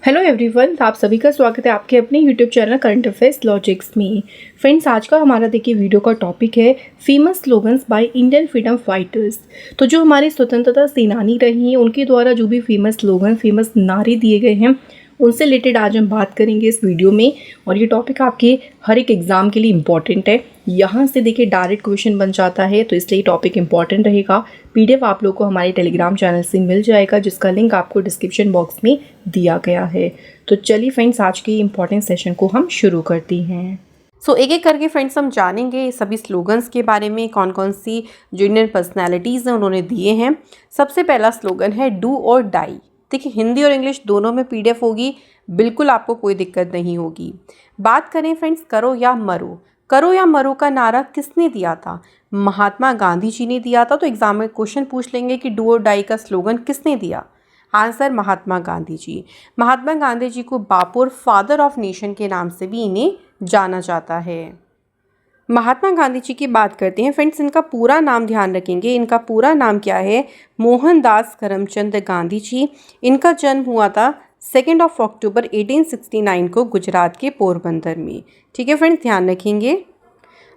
Hello everyone, तो आप सभी का स्वागत है आपके अपने YouTube channel current affairs logics में। फ्रेंड्स, आज का हमारा देखिए वीडियो का टॉपिक है famous slogans by Indian freedom fighters. तो जो हमारे स्वतंत्रता सेनानी रही हैं उनके द्वारा जो भी फेमस स्लोगन, फेमस नारे दिए गए हैं उनसे रिलेटेड आज हम बात करेंगे इस वीडियो में। और ये टॉपिक आपके हर एक एग्ज़ाम के लिए इम्पॉर्टेंट है। यहाँ से देखिए डायरेक्ट क्वेश्चन बन जाता है, तो इसलिए टॉपिक इम्पॉर्टेंट रहेगा। पीडीएफ आप लोग को हमारे टेलीग्राम चैनल से मिल जाएगा, जिसका लिंक आपको डिस्क्रिप्शन बॉक्स में दिया गया है। तो चलिए फ्रेंड्स, आज के इम्पॉर्टेंट सेशन को हम शुरू करती हैं। एक एक करके फ्रेंड्स हम जानेंगे सभी स्लोगन्स के बारे में, कौन कौन सी जो इंडियन पर्सनैलिटीज़ हैं उन्होंने दिए हैं। सबसे पहला स्लोगन है डू और डाई। देखिए, हिंदी और इंग्लिश दोनों में पीडीएफ होगी, बिल्कुल आपको कोई दिक्कत नहीं होगी। बात करें फ्रेंड्स करो या मरो। करो या मरो का नारा किसने दिया था? महात्मा गांधी जी ने दिया था। तो एग्जाम में क्वेश्चन पूछ लेंगे कि डू और डाई का स्लोगन किसने दिया। आंसर महात्मा गांधी जी। महात्मा गांधी जी को बापू और फादर ऑफ नेशन के नाम से भी इन्हें जाना जाता है। महात्मा गांधी जी की बात करते हैं फ्रेंड्स, इनका पूरा नाम ध्यान रखेंगे। इनका पूरा नाम क्या है? मोहनदास करमचंद गांधी जी। इनका जन्म हुआ था 2 अक्टूबर 1869 को गुजरात के पोरबंदर में। ठीक है फ्रेंड्स, ध्यान रखेंगे।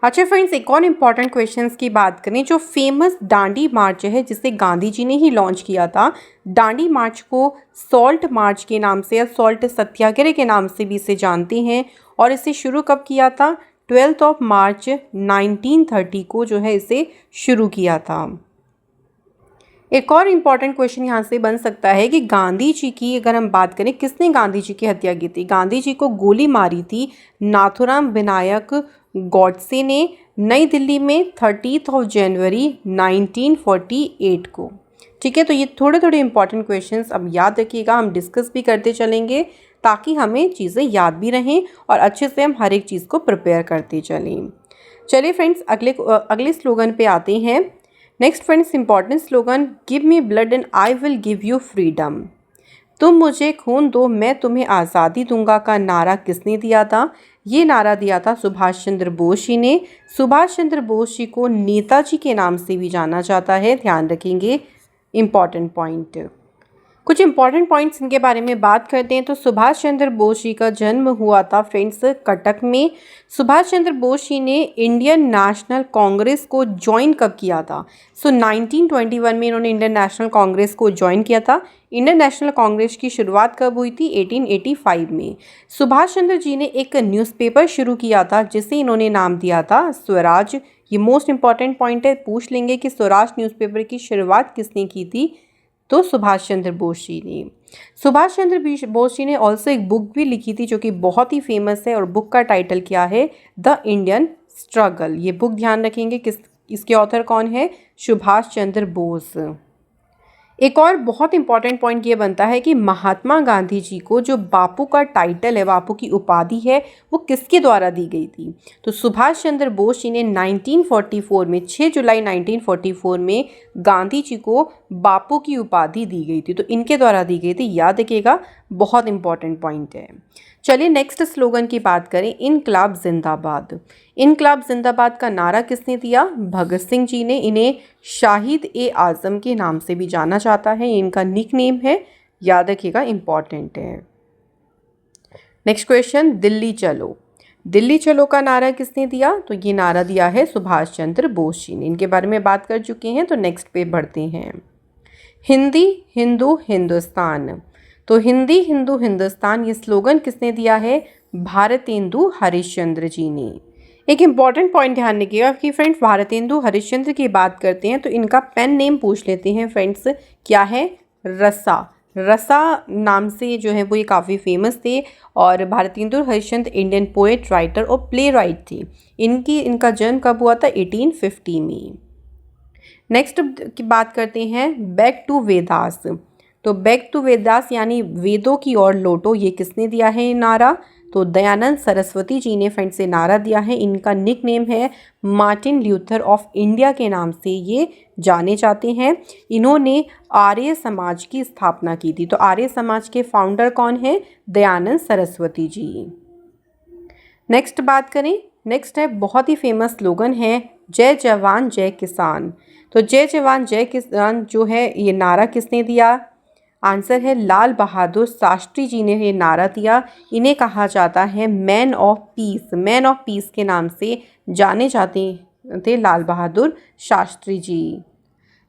अच्छा फ्रेंड्स, एक और इम्पॉर्टेंट क्वेश्चंस की बात करें। जो फेमस दांडी मार्च है जिसे गांधी जी ने ही लॉन्च किया था, दांडी मार्च को सॉल्ट मार्च के नाम से या सॉल्ट सत्याग्रह के नाम से भी इसे जानते हैं। और इसे शुरू कब किया था? 12 मार्च 1930 को जो है इसे शुरू किया था। एक और इम्पॉर्टेंट क्वेश्चन यहाँ से बन सकता है कि गांधी जी की अगर हम बात करें, किसने गांधी जी की हत्या की थी? गांधी जी को गोली मारी थी नाथुराम विनायक गॉडसे ने नई दिल्ली में 30 जनवरी 1948 को। ठीक है, तो ये थोड़े थोड़े इंपॉर्टेंट क्वेश्चंस अब याद रखिएगा, हम डिस्कस भी करते चलेंगे ताकि हमें चीज़ें याद भी रहें और अच्छे से हम हर एक चीज़ को प्रिपेयर करते चलें। चलिए फ्रेंड्स, अगले स्लोगन पे आते हैं। Next friends, important slogan give me blood and I will give you freedom. तुम मुझे खून दो, मैं तुम्हें आज़ादी दूंगा का नारा किसने दिया था? ये नारा दिया था सुभाष चंद्र बोस जी ने। सुभाष चंद्र बोस जी को नेताजी के नाम से भी जाना जाता है, ध्यान रखेंगे। इम्पॉर्टेंट पॉइंट, कुछ इंपॉर्टेंट पॉइंट्स इनके बारे में बात करते हैं। तो सुभाष चंद्र बोस जी का जन्म हुआ था फ्रेंड्स कटक में। सुभाष चंद्र बोस जी ने इंडियन नेशनल कांग्रेस को ज्वाइन कब किया था? 1921 में इन्होंने इंडियन नेशनल कांग्रेस को ज्वाइन किया था। इंडियन नेशनल कांग्रेस की शुरुआत कब हुई थी? 1885 में। सुभाष चंद्र जी ने एक न्यूज़पेपर शुरू किया था जिसे इन्होंने नाम दिया था स्वराज। ये मोस्ट इंपॉर्टेंट पॉइंट है, पूछ लेंगे कि स्वराज न्यूज़पेपर की शुरुआत किसने की थी? तो सुभाष चंद्र बोस जी ने। सुभाष चंद्र बोस जी ने ऑल्सो एक बुक भी लिखी थी जो कि बहुत ही फेमस है, और बुक का टाइटल क्या है? The Indian struggle. ये बुक ध्यान रखेंगे, इसके ऑथर कौन है? सुभाष चंद्र बोस। एक और बहुत इंपॉर्टेंट पॉइंट ये बनता है कि महात्मा गांधी जी को जो बापू का टाइटल है, बापू की उपाधि है, वो किसके द्वारा दी गई थी? तो सुभाष चंद्र बोस जी ने 1944 में 6 जुलाई 1944 में गांधी जी को बापू की उपाधि दी गई थी। तो इनके द्वारा दी गई थी, याद रखिएगा, बहुत इंपॉर्टेंट पॉइंट है। चलिए नेक्स्ट स्लोगन की बात करें, इनकलाब जिंदाबाद। इनकलाब जिंदाबाद का नारा किसने दिया? भगत सिंह जी ने। इन्हें शाहिद ए आज़म के नाम से भी जाना जाता है, इनका निक नेम है, याद रखिएगा, इंपॉर्टेंट है। नेक्स्ट क्वेश्चन, दिल्ली चलो। दिल्ली चलो का नारा किसने दिया? तो ये नारा दिया है सुभाष चंद्र बोस जी ने। इनके बारे में बात कर चुके हैं, तो नेक्स्ट पे बढ़ते हैं। हिंदी हिंदू हिंदुस्तान। तो हिंदी हिंदू हिंदुस्तान ये स्लोगन किसने दिया है? भारतेंदु हरिश्चंद्र जी ने। एक इम्पॉर्टेंट पॉइंट ध्यान रखिएगा कि फ्रेंड्स, भारतेंदु हरिश्चंद्र की बात करते हैं तो इनका पेन नेम पूछ लेते हैं फ्रेंड्स, क्या है? रसा। रसा नाम से जो है वो ये काफ़ी फेमस थे। और Bharatendu Harishchandra Indian poet, writer और प्ले राइट थे। इनका जन्म कब हुआ था? 1850 में। नेक्स्ट की बात करते हैं बैक टू वेदास। तो बैक टू वेदास यानी वेदों की ओर लौटो, ये किसने दिया है ये नारा? तो दयानंद सरस्वती जी ने फ्रेंड से नारा दिया है। इनका निक नेम है मार्टिन ल्यूथर ऑफ इंडिया के नाम से ये जाने जाते हैं। इन्होंने आर्य समाज की स्थापना की थी। तो आर्य समाज के फाउंडर कौन है? दयानंद सरस्वती जी। नेक्स्ट बात करें, नेक्स्ट है बहुत ही फेमस स्लोगन है जय जवान जय किसान। तो जय जवान जय किसान जो है ये नारा किसने दिया? आंसर है लाल बहादुर शास्त्री जी ने ये नारा दिया। इन्हें कहा जाता है man of peace, man of peace के नाम से जाने जाते थे लाल बहादुर शास्त्री जी।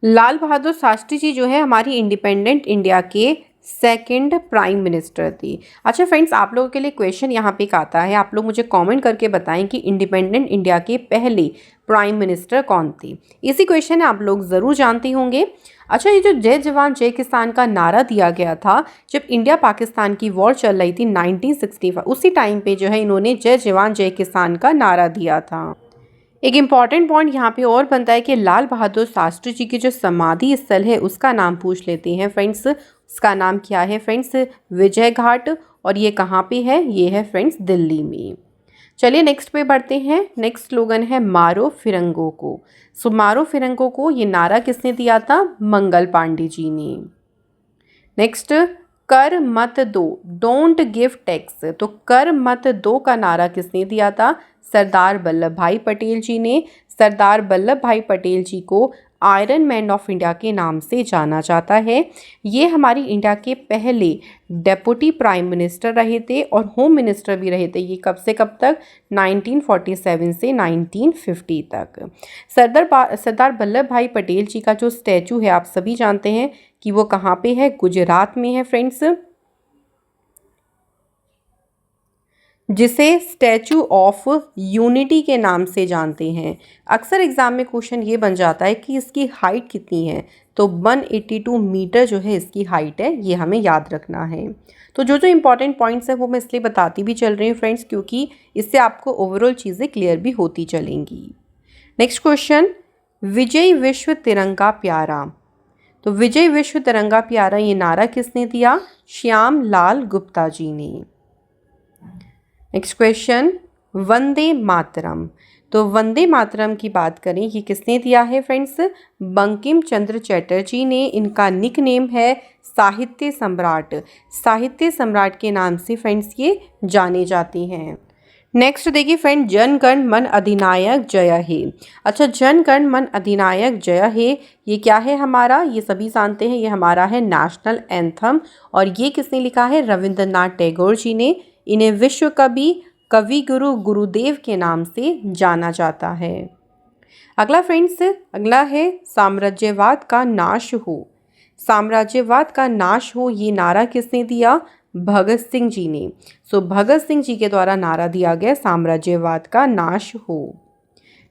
लाल बहादुर शास्त्री जी जो है हमारी इंडिपेंडेंट इंडिया के सेकंड प्राइम मिनिस्टर थी। अच्छा फ्रेंड्स, आप लोगों के लिए क्वेश्चन यहाँ पे एक आता है, आप लोग मुझे कमेंट करके बताएं कि इंडिपेंडेंट इंडिया के पहले प्राइम मिनिस्टर कौन थे। इसी क्वेश्चन है, आप लोग ज़रूर जानते होंगे। अच्छा, ये जो जय जवान जय किसान का नारा दिया गया था जब इंडिया पाकिस्तान की वॉर चल रही थी 1965, उसी टाइम पे जो है इन्होंने जय जवान जय किसान का नारा दिया था। एक इम्पॉर्टेंट पॉइंट यहाँ पे और बनता है कि लाल बहादुर शास्त्री जी की जो समाधि स्थल है उसका नाम पूछ लेते हैं फ्रेंड्स। उसका नाम क्या है फ्रेंड्स? विजय घाट। और ये कहाँ पे है? ये है फ्रेंड्स दिल्ली में। चलिए नेक्स्ट पे बढ़ते हैं। नेक्स्ट स्लोगन है मारो फिरंगों को। सो मारो फिरंगों को ये नारा किसने दिया था? मंगल पांडे जी ने। नेक्स्ट, कर मत दो, डोंट गिव टैक्स। तो कर मत दो का नारा किसने दिया था? सरदार वल्लभ भाई पटेल जी ने। सरदार वल्लभ भाई पटेल जी को आयरन मैन ऑफ इंडिया के नाम से जाना जाता है। ये हमारी इंडिया के पहले डेप्यूटी प्राइम मिनिस्टर रहे थे और होम मिनिस्टर भी रहे थे। ये कब से कब तक? 1947 से 1950 तक। सरदार वल्लभ भाई पटेल जी का जो स्टैचू है आप सभी जानते हैं कि वो कहाँ पे है? गुजरात में है फ्रेंड्स, जिसे स्टैचू ऑफ यूनिटी के नाम से जानते हैं। अक्सर एग्जाम में क्वेश्चन ये बन जाता है कि इसकी हाइट कितनी है, तो 182 मीटर जो है इसकी हाइट है, ये हमें याद रखना है। तो जो जो इंपॉर्टेंट पॉइंट्स हैं वो मैं इसलिए बताती भी चल रही हूँ फ्रेंड्स, क्योंकि इससे आपको ओवरऑल चीज़ें क्लियर भी होती चलेंगी। नेक्स्ट क्वेश्चन, विजय विश्व तिरंगा प्यारा। तो विजय विश्व तिरंगा प्यारा ये नारा किसने दिया? श्याम लाल गुप्ता जी ने। Next question, Vande Mataram. तो वंदे मातरम की बात करें, ये किसने दिया है फ्रेंड्स? बंकिम चंद्र चटर्जी ने। इनका निक नेम है साहित्य सम्राट। साहित्य सम्राट के नाम से फ्रेंड्स ये जाने जाते हैं। नेक्स्ट देखिए फ्रेंड, जन गण मन अधिनायक जय हे। अच्छा, जन गण मन अधिनायक जय हे ये क्या है हमारा? ये सभी जानते हैं, ये हमारा है नेशनल एंथम। और ये किसने लिखा है? रविंद्रनाथ टैगोर जी ने। इन्हें विश्व कवि, कवि गुरु, गुरुदेव के नाम से जाना जाता है। अगला फ्रेंड्स, अगला है साम्राज्यवाद का नाश हो। साम्राज्यवाद का नाश हो ये नारा किसने दिया? भगत सिंह जी ने। सो भगत सिंह जी के द्वारा नारा दिया गया साम्राज्यवाद का नाश हो।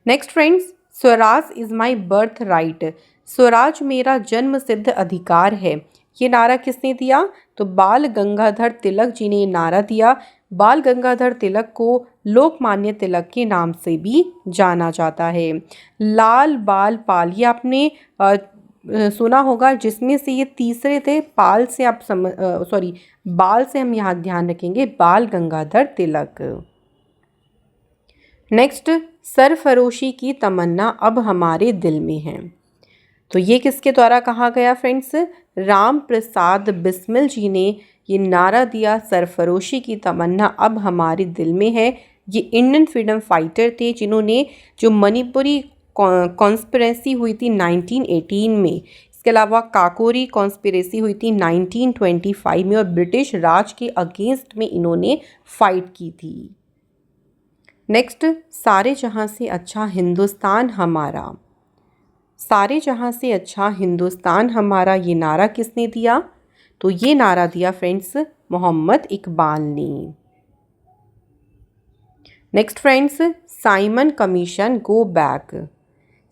Next friends, Swaraj is my birth right. Swaraj मेरा जन्म सिद्ध अधिकार है, ये नारा किसने दिया? तो बाल गंगाधर तिलक जी ने नारा दिया। बाल गंगाधर तिलक को लोकमान्य तिलक के नाम से भी जाना जाता है। लाल बाल पाल ये आपने सुना होगा, जिसमें से ये तीसरे थे। पाल से आप बाल से हम यहाँ ध्यान रखेंगे, बाल गंगाधर तिलक। नेक्स्ट, सरफरोशी की तमन्ना अब हमारे दिल में है। तो ये किसके द्वारा कहा गया फ्रेंड्स? राम प्रसाद बिस्मिल जी ने ये नारा दिया, सरफरोशी की तमन्ना अब हमारे दिल में है। ये इंडियन फ्रीडम फाइटर थे जिन्होंने जो मणिपुरी कॉन्स्पिरेसी हुई थी 1918 में, इसके अलावा काकोरी कॉन्स्पिरेसी हुई थी 1925 में, और ब्रिटिश राज के अगेंस्ट में इन्होंने फाइट की थी। नेक्स्ट, सारे जहां से अच्छा हिंदुस्तान हमारा। सारे जहां से अच्छा हिंदुस्तान हमारा ये नारा किसने दिया? तो ये नारा दिया फ्रेंड्स मोहम्मद इकबाल ने। Next friends, Simon commission go back.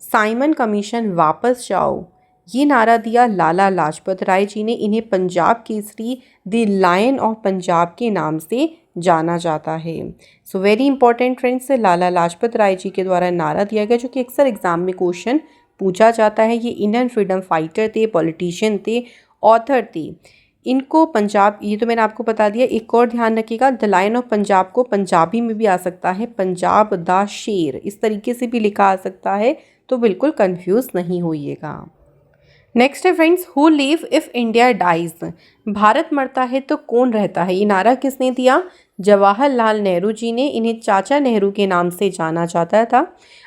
Simon commission वापस जाओ ये नारा दिया लाला लाजपत राय जी ने। इन्हें Punjab Kesari, the lion of Punjab के नाम से जाना जाता है। So very important friends, Lala Lajpat Rai ji के द्वारा नारा दिया गया, जो कि अक्सर एग्जाम में क्वेश्चन पूछा जाता है। ये इंडियन फ्रीडम फाइटर थे, पॉलिटिशियन थे, ऑथर थे। इनको पंजाब, ये तो मैंने आपको बता दिया। एक और ध्यान रखिएगा, द लायन ऑफ पंजाब को पंजाबी में भी आ सकता है पंजाब दा शेर, इस तरीके से भी लिखा आ सकता है, तो बिल्कुल कंफ्यूज नहीं होइएगा। नेक्स्ट है friends, who live if India dies, Bharat मरता है तो कौन रहता है। ये नारा किसने दिया? जवाहरलाल नेहरू जी ने। इन्हें चाचा नेहरू के नाम से जाना जाता था।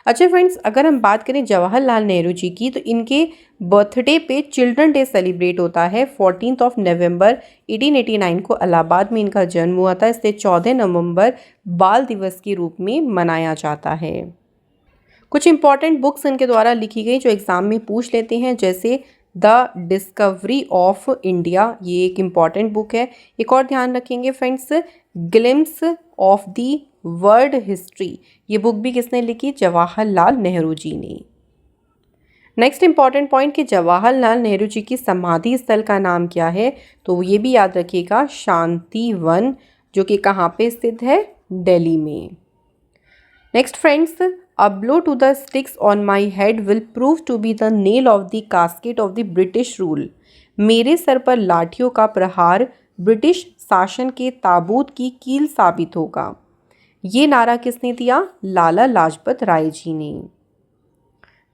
अच्छा फ्रेंड्स, अगर हम बात करें जवाहरलाल नेहरू जी की, तो इनके बर्थडे पे चिल्ड्रन डे सेलिब्रेट होता है 14 नवंबर 1889 को इलाहाबाद में इनका जन्म हुआ था। इसलिए 14 नवंबर बाल दिवस के रूप में मनाया जाता है। कुछ इंपॉर्टेंट बुक्स इनके द्वारा लिखी गई जो एग्ज़ाम में पूछ लेते हैं, जैसे द डिस्कवरी ऑफ इंडिया, ये एक इम्पॉर्टेंट बुक है। एक और ध्यान रखेंगे friends, glimpse of the world history, ये बुक भी किसने लिखी? जवाहरलाल नेहरू जी ने। नेक्स्ट इंपॉर्टेंट पॉइंट कि जवाहरलाल नेहरू जी की समाधि स्थल का नाम क्या है? तो ये भी याद रखिएगा, शांति वन, जो कि कहाँ पे स्थित है? दिल्ली में। Next friends, a blow to the sticks on my head will prove to be the nail of the casket of the British rule, मेरे सर पर लाठियों का प्रहार ब्रिटिश शासन के ताबूत की कील साबित होगा। ये नारा किसने दिया? लाला लाजपत राय जी ने।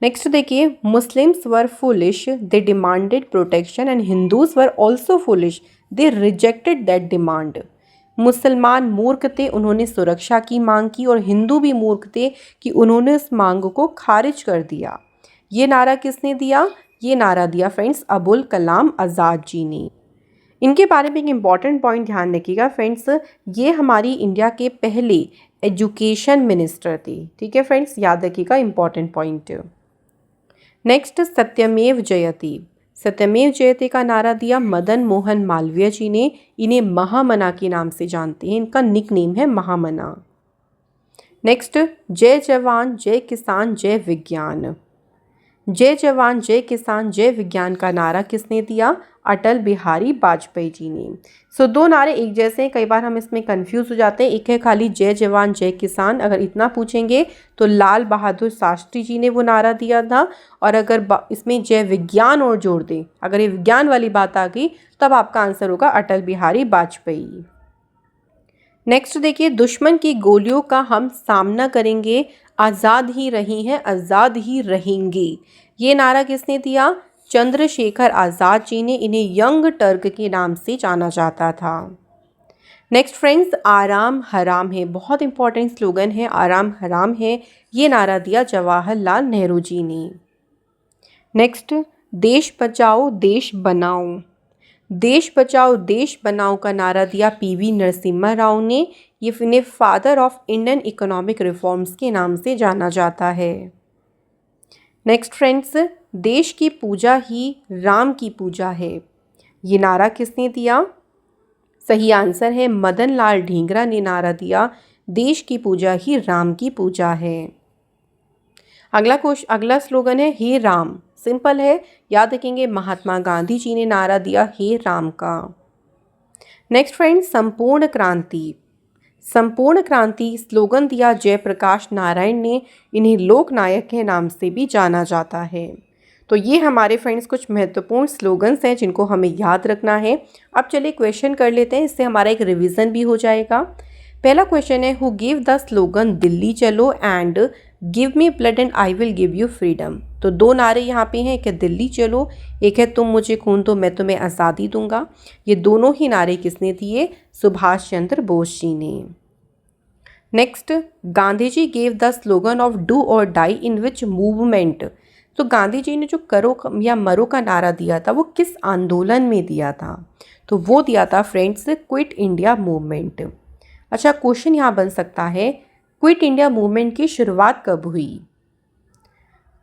नेक्स्ट देखिए, Muslims were foolish, they demanded protection and Hindus were also foolish, they rejected that demand. मुसलमान मूर्ख थे, उन्होंने सुरक्षा की मांग की, और हिंदू भी मूर्ख थे कि उन्होंने उस मांग को खारिज कर दिया। ये नारा किसने दिया? ये नारा दिया फ्रेंड्स अबुल कलाम आज़ाद जी ने। इनके बारे में एक इम्पॉर्टेंट पॉइंट ध्यान रखिएगा फ्रेंड्स, ये हमारी इंडिया के पहले एजुकेशन मिनिस्टर थे। ठीक है फ्रेंड्स, याद रखिएगा, इम्पॉर्टेंट पॉइंट। नेक्स्ट, सत्यमेव जयते, सत्यमेव जयते का नारा दिया मदन मोहन मालवीय जी ने। इन्हें महामना के नाम से जानते हैं, इनका निक नेम है महामना। नेक्स्ट, जय जवान जय किसान जय विज्ञान, जय जवान जय किसान जय विज्ञान का नारा किसने दिया? अटल बिहारी वाजपेयी जी ने। सो दो नारे एक जैसे हैं, कई बार हम इसमें कंफ्यूज हो जाते हैं। एक है खाली जय जवान जय किसान, अगर इतना पूछेंगे तो लाल बहादुर शास्त्री जी ने वो नारा दिया था, और अगर इसमें जय विज्ञान और जोड़ दें, अगर ये विज्ञान वाली बात आ गई, तब आपका आंसर होगा अटल बिहारी वाजपेयी। नेक्स्ट देखिए, दुश्मन की गोलियों का हम सामना करेंगे, आज़ाद ही रही हैं आज़ाद ही रहेंगे। ये नारा किसने दिया? चंद्रशेखर आज़ाद जी ने। इन्हें यंग टर्क के नाम से जाना जाता था। नेक्स्ट फ्रेंड्स, आराम हराम है, बहुत इंपॉर्टेंट स्लोगन है, आराम हराम है। ये नारा दिया जवाहरलाल नेहरू जी ने। नेक्स्ट, देश बचाओ देश बनाओ, देश बचाओ देश बनाओ का नारा दिया पीवी नरसिम्हा राव ने। ये इन्हें father of Indian economic reforms के नाम से जाना जाता है। नेक्स्ट फ्रेंड्स, देश की पूजा ही राम की पूजा है, ये नारा किसने दिया? सही आंसर है मदन लाल ढींगरा ने नारा दिया, देश की पूजा ही राम की पूजा है। अगला स्लोगन है हे राम, सिंपल है, याद रखेंगे, महात्मा गांधी जी ने नारा दिया हे राम का। नेक्स्ट फ्रेंड्स, संपूर्ण क्रांति, संपूर्ण क्रांति स्लोगन दिया जयप्रकाश नारायण ने। इन्हें लोकनायक के नाम से भी जाना जाता है। तो ये हमारे फ्रेंड्स कुछ महत्वपूर्ण स्लोगन्स हैं जिनको हमें याद रखना है। अब चलिए क्वेश्चन कर लेते हैं, इससे हमारा एक रिवीजन भी हो जाएगा। पहला क्वेश्चन है, who give the slogan Delhi चलो and give me blood and I will give you freedom. तो दो नारे यहाँ पे हैं, एक है दिल्ली चलो, एक है तुम मुझे खून दो मैं तुम्हें आज़ादी दूंगा। ये दोनों ही नारे किसने दिए? सुभाष चंद्र बोस जी ने। Next, Gandhi ji gave the slogan of do or die in which movement. तो गांधी जी ने जो करो या मरो का नारा दिया था वो किस आंदोलन में दिया था? तो वो दिया था फ्रेंड्स क्विट इंडिया मूवमेंट। अच्छा, क्वेश्चन यहाँ बन सकता है, क्विट इंडिया मूवमेंट की शुरुआत कब हुई?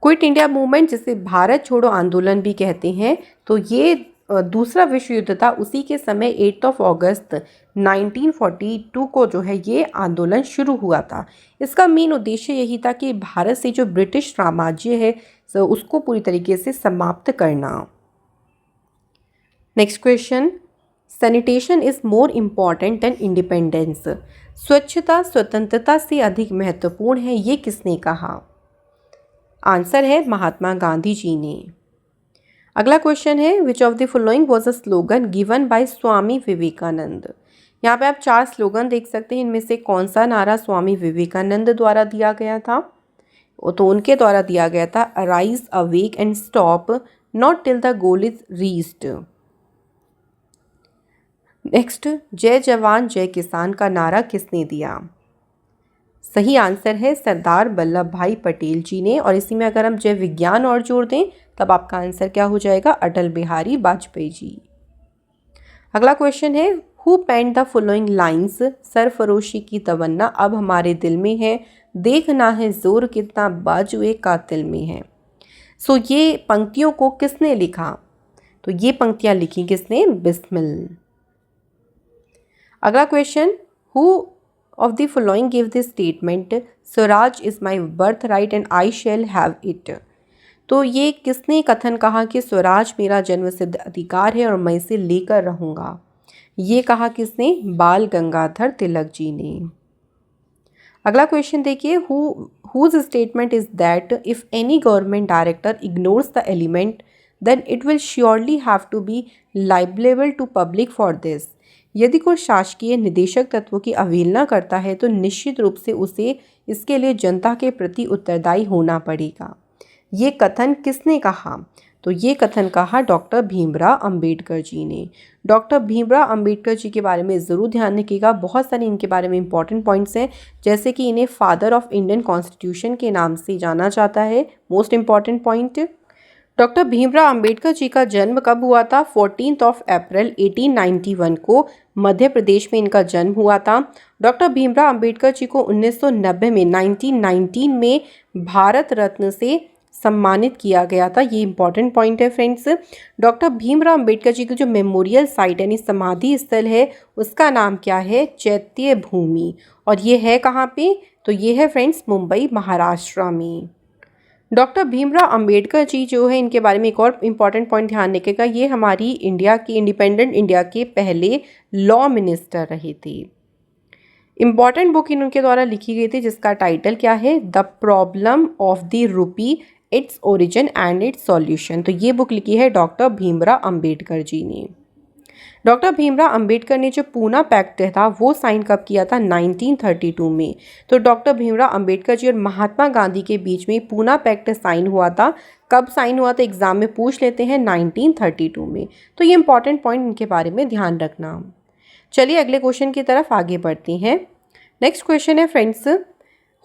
क्विट इंडिया मूवमेंट, जिसे भारत छोड़ो आंदोलन भी कहते हैं, तो ये दूसरा विश्व युद्ध था, उसी के समय 8 अगस्त 1942 को जो है ये आंदोलन शुरू हुआ था। इसका मेन उद्देश्य यही था कि भारत से जो ब्रिटिश साम्राज्य है उसको पूरी तरीके से समाप्त करना। Next question, sanitation is more important than independence. स्वच्छता स्वतंत्रता से अधिक महत्वपूर्ण है, ये किसने कहा? आंसर है महात्मा गांधी जी ने। अगला क्वेश्चन है, which of the following was a slogan given by Swami Vivekananda. यहाँ पे आप 4 स्लोगन देख सकते हैं, इनमें से कौन सा नारा स्वामी विवेकानंद द्वारा दिया गया था? तो उनके द्वारा दिया गया था, arise awake and stop not till the goal is reached. Next, जय जवान जय किसान का नारा किसने दिया? सही आंसर है सरदार वल्लभ भाई पटेल जी ने। और इसी में अगर हम जय विज्ञान और जोड़ दें तब आपका आंसर क्या हो जाएगा? अटल बिहारी वाजपेयी जी। अगला क्वेश्चन है, who penned the following lines? सरफरोशी की तमन्ना अब हमारे दिल में है, देखना है जोर कितना बाजुए कातिल में है। सो ये पंक्तियों को किसने लिखा? तो ये पंक्तियां लिखी किसने? बिस्मिल। अगला question, who of the following give this statement Swaraj is my birth right and I shall have it? तो ये किसने कथन कहा कि स्वराज मेरा जन्मसिद्ध अधिकार है और मैं इसे लेकर रहूँगा? ये कहा किसने? बाल गंगाधर तिलक जी ने। अगला क्वेश्चन देखिए, whose statement is that if any government director ignores the element then it will surely have to be liable to public for this? यदि कोई शासकीय निदेशक तत्वों की अवहेलना करता है तो निश्चित रूप से उसे इसके लिए जनता के प्रति उत्तरदायी होना पड़ेगा। ये कथन किसने कहा? तो ये कथन कहा डॉक्टर भीमराव अंबेडकर जी ने। डॉक्टर भीमराव अंबेडकर जी के बारे में ज़रूर ध्यान रखिएगा, बहुत सारे इनके बारे में इंपॉर्टेंट पॉइंट्स हैं, जैसे कि इन्हें फादर ऑफ इंडियन कॉन्स्टिट्यूशन के नाम से जाना जाता है। Most important point, doctor Bhimrao Ambedkar ji का जन्म कब हुआ था? 14 अप्रैल 1891 को मध्य प्रदेश में इनका जन्म हुआ था। डॉक्टर भीमराव अंबेडकर जी को 1990 में 1919 में भारत रत्न से सम्मानित किया गया था। ये इंपॉर्टेंट पॉइंट है फ्रेंड्स। डॉक्टर भीमराव अंबेडकर जी की जो मेमोरियल साइट यानी समाधि स्थल है उसका नाम क्या है? चैत्य भूमि। और ये है कहाँ पे? तो ये है फ्रेंड्स मुंबई महाराष्ट्र में। डॉक्टर भीमराव अंबेडकर जी जो है इनके बारे में एक और इम्पॉर्टेंट पॉइंट ध्यान रखिएगा, ये हमारी इंडिया की इंडिपेंडेंट इंडिया के पहले लॉ मिनिस्टर रहे थे। इम्पॉर्टेंट बुक इनके द्वारा लिखी गई थी जिसका टाइटल क्या है? The problem of the rupee, its origin and it's solution. तो ये बुक लिखी है डॉक्टर भीमराव अंबेडकर जी ने। डॉक्टर भीमराव अंबेडकर ने जो पूना पैक्ट था वो साइन कब किया था? 1932 में। तो डॉक्टर भीमराव अंबेडकर जी और महात्मा गांधी के बीच में पूना पैक्ट साइन हुआ था। कब साइन हुआ था? एग्जाम में पूछ लेते हैं, 1932 में। तो ये इंपॉर्टेंट पॉइंट इनके बारे में ध्यान रखना। चलिए अगले क्वेश्चन की तरफ आगे बढ़ते हैं। नेक्स्ट क्वेश्चन है friends,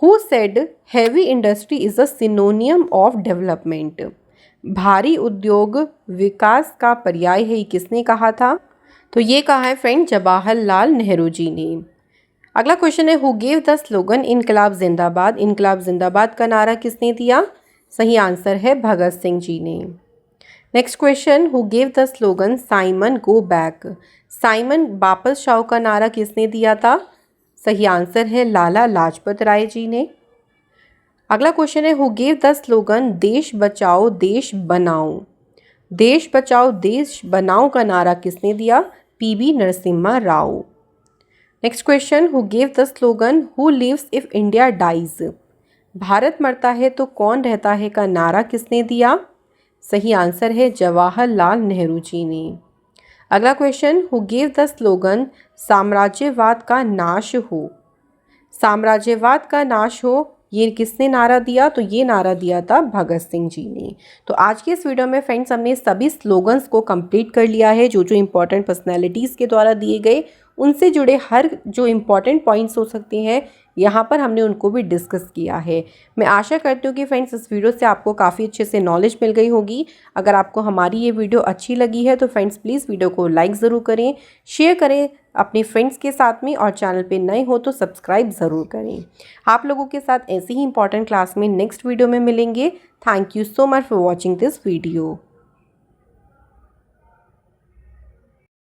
who said heavy industry is a सिनोनियम of development? भारी उद्योग विकास का पर्याय है, किसने कहा था? तो ये कहा है फ्रेंड जवाहरलाल नेहरू जी ने। अगला क्वेश्चन है, हु गेव द स्लोगन इनकलाब जिंदाबाद? इनकलाब जिंदाबाद का नारा किसने दिया? सही आंसर है भगत सिंह जी ने। Next question, who gave the slogan Simon go back? Simon वापस जाओ का नारा किसने दिया था? सही आंसर है लाला लाजपत राय जी ने। अगला क्वेश्चन है, हु गेव द स्लोगन देश बचाओ देश बनाओ? देश बचाओ देश बनाओ का नारा किसने दिया? PV Narasimha Rao. Next question, who gave the slogan who lives if India dies? Bharat मरता है तो कौन रहता है का नारा किसने दिया? सही आंसर है जवाहरलाल नेहरू जी ने। अगला question, who gave the slogan साम्राज्यवाद का नाश हो? साम्राज्यवाद का नाश हो ये किसने नारा दिया? तो ये नारा दिया था भगत सिंह जी ने। तो आज के इस वीडियो में फ्रेंड्स हमने सभी स्लोगन्स को कंप्लीट कर लिया है, जो जो इम्पोर्टेंट पर्सनैलिटीज़ के द्वारा दिए गए उनसे जुड़े हर जो इम्पॉर्टेंट पॉइंट्स हो सकते हैं यहाँ पर हमने उनको भी डिस्कस किया है। मैं आशा करती हूँ कि फ्रेंड्स इस वीडियो से आपको काफ़ी अच्छे से नॉलेज मिल गई होगी। अगर आपको हमारी ये वीडियो अच्छी लगी है तो फ्रेंड्स प्लीज़ वीडियो को लाइक ज़रूर करें, शेयर करें अपने फ्रेंड्स के साथ में, और चैनल पे नए हो तो सब्सक्राइब ज़रूर करें। आप लोगों के साथ ऐसी ही इंपॉर्टेंट क्लास में नेक्स्ट वीडियो में मिलेंगे। Thank you so much for watching this video.